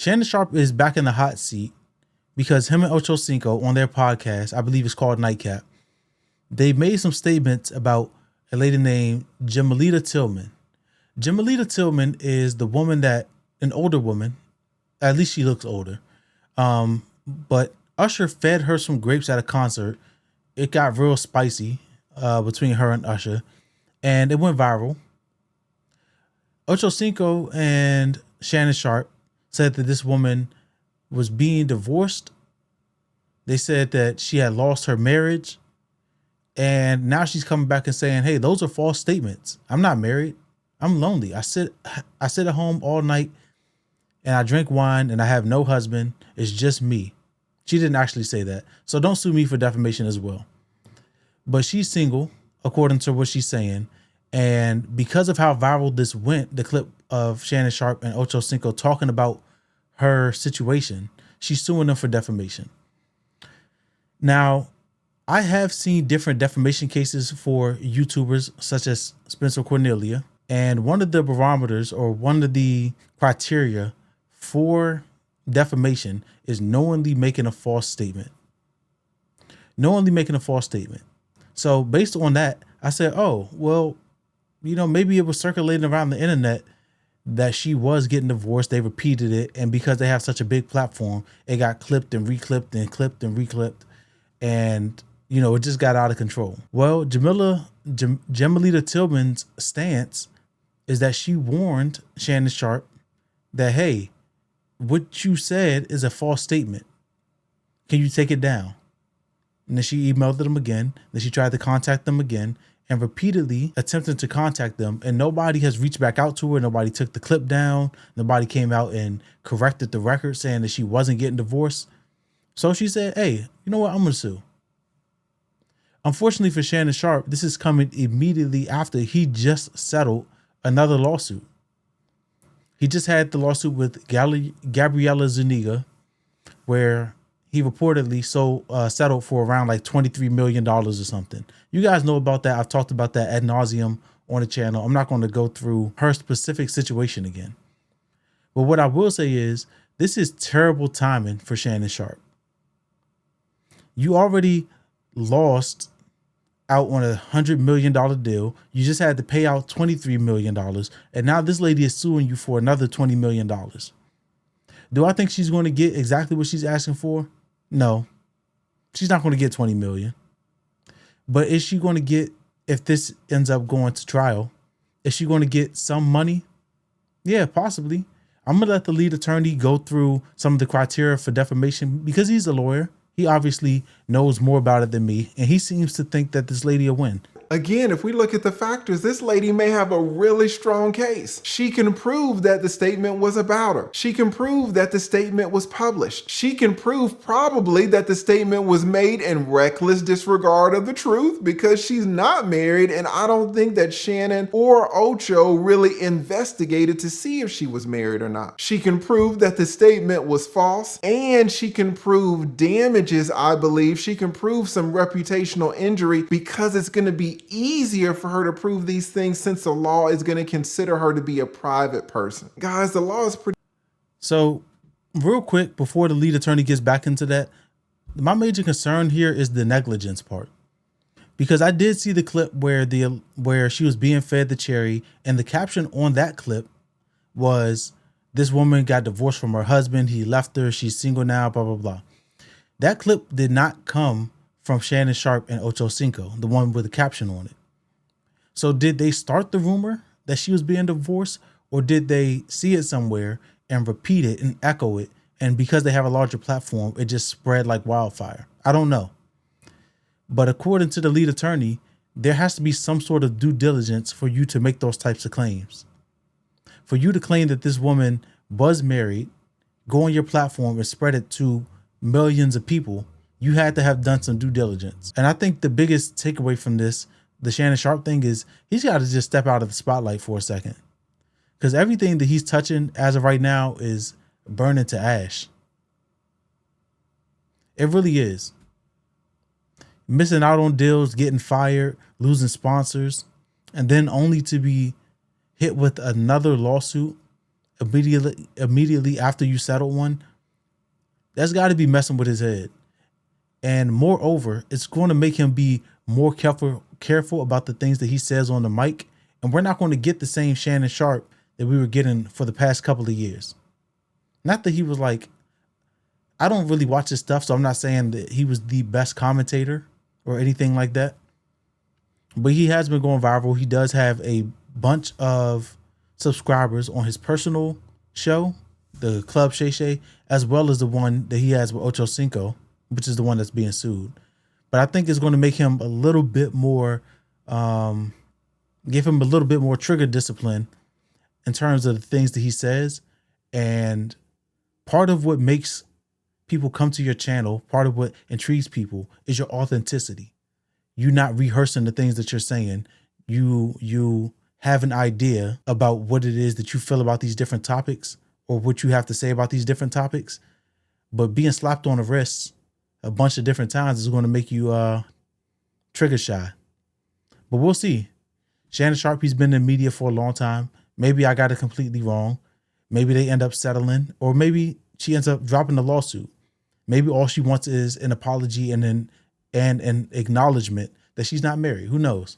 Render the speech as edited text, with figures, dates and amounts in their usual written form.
Shannon Sharpe is back in the hot seat because him and Ocho Cinco on their podcast, I believe it's called Nightcap, they made some statements about a lady named Jamilita Tillman. Jamilita Tillman is the woman an older woman, at least she looks older, but Usher fed her some grapes at a concert. It got real spicy between her and Usher, and it went viral. Ocho Cinco and Shannon Sharpe said that this woman was being divorced. They said that she had lost her marriage. And now she's coming back and saying, hey, those are false statements. I'm not married. I'm lonely. I sit at home all night and I drink wine and I have no husband. It's just me. She didn't actually say that. So don't sue me for defamation as well. But she's single, according to what she's saying. And because of how viral this went, the clip of Shannon Sharpe and Ocho Cinco talking about her situation, she's suing them for defamation. Now, I have seen different defamation cases for YouTubers such as Spencer Cornelia. And one of the barometers or one of the criteria for defamation is knowingly making a false statement. Knowingly making a false statement. So based on that, I said, oh, well, maybe it was circulating around the internet that she was getting divorced. They repeated it. And because they have such a big platform, it got clipped and reclipped and clipped and reclipped. And it just got out of control. Well, Jamilita Tillman's stance is that she warned Shannon Sharpe that, hey, what you said is a false statement. Can you take it down? And then she emailed them again. Then she tried to contact them again and repeatedly attempted to contact them. And nobody has reached back out to her. Nobody took the clip down. Nobody came out and corrected the record saying that she wasn't getting divorced. So she said, hey, you know what? I'm going to sue. Unfortunately for Shannon Sharpe, this is coming immediately after he just settled another lawsuit. He just had the lawsuit with Gabriela Zuniga, where he reportedly settled for around like $23 million or something. You guys know about that. I've talked about that ad nauseum on the channel. I'm not going to go through her specific situation again. But what I will say is this is terrible timing for Shannon Sharpe. You already lost out on $100 million deal. You just had to pay out $23 million. And now this lady is suing you for another $20 million. Do I think she's going to get exactly what she's asking for? No, she's not going to get 20 million. But is she going to get, if this ends up going to trial, is she going to get some money? Yeah, possibly. I'm going to let the lead attorney go through some of the criteria for defamation because he's a lawyer. He obviously knows more about it than me, and he seems to think that this lady will win. Again, if we look at the factors, this lady may have a really strong case. She can prove that the statement was about her. She can prove that the statement was published. She can prove probably that the statement was made in reckless disregard of the truth because she's not married, and I don't think that Shannon or Ocho really investigated to see if she was married or not. She can prove that the statement was false, and she can prove damages, I believe. She can prove some reputational injury because it's going to be easier for her to prove these things since the law is going to consider her to be a private person. Guys, the law is pretty. So real quick, before the lead attorney gets back into that, my major concern here is the negligence part. Because I did see the clip where she was being fed the cherry, and the caption on that clip was, this woman got divorced from her husband. He left her. She's single now, blah, blah, blah. That clip did not come from Shannon Sharpe and Ocho Cinco, the one with the caption on it. So did they start the rumor that she was being divorced, or did they see it somewhere and repeat it and echo it? And because they have a larger platform, it just spread like wildfire. I don't know. But according to the lead attorney, there has to be some sort of due diligence for you to make those types of claims. For you to claim that this woman was married, go on your platform and spread it to millions of people, you had to have done some due diligence. And I think the biggest takeaway from this, the Shannon Sharpe thing, is he's got to just step out of the spotlight for a second. Because everything that he's touching as of right now is burning to ash. It really is. Missing out on deals, getting fired, losing sponsors, and then only to be hit with another lawsuit immediately after you settle one, that's got to be messing with his head. And moreover, it's going to make him be more careful about the things that he says on the mic. And we're not going to get the same Shannon Sharpe that we were getting for the past couple of years. Not that he was like, I don't really watch his stuff, so I'm not saying that he was the best commentator or anything like that. But he has been going viral. He does have a bunch of subscribers on his personal show, the Club Shay Shay, as well as the one that he has with Ocho Cinco, which is the one that's being sued. But I think it's going to make him a little bit more, give him a little bit more trigger discipline in terms of the things that he says. And part of what makes people come to your channel, part of what intrigues people is your authenticity. You not rehearsing the things that you're saying. You have an idea about what it is that you feel about these different topics or what you have to say about these different topics. But being slapped on the wrist a bunch of different times is going to make you trigger shy. But we'll see. Shannon Sharpe, he's been in media for a long time. Maybe I got it completely wrong. Maybe they end up settling, or maybe she ends up dropping the lawsuit. Maybe all she wants is an apology and an acknowledgement that she's not married. Who knows?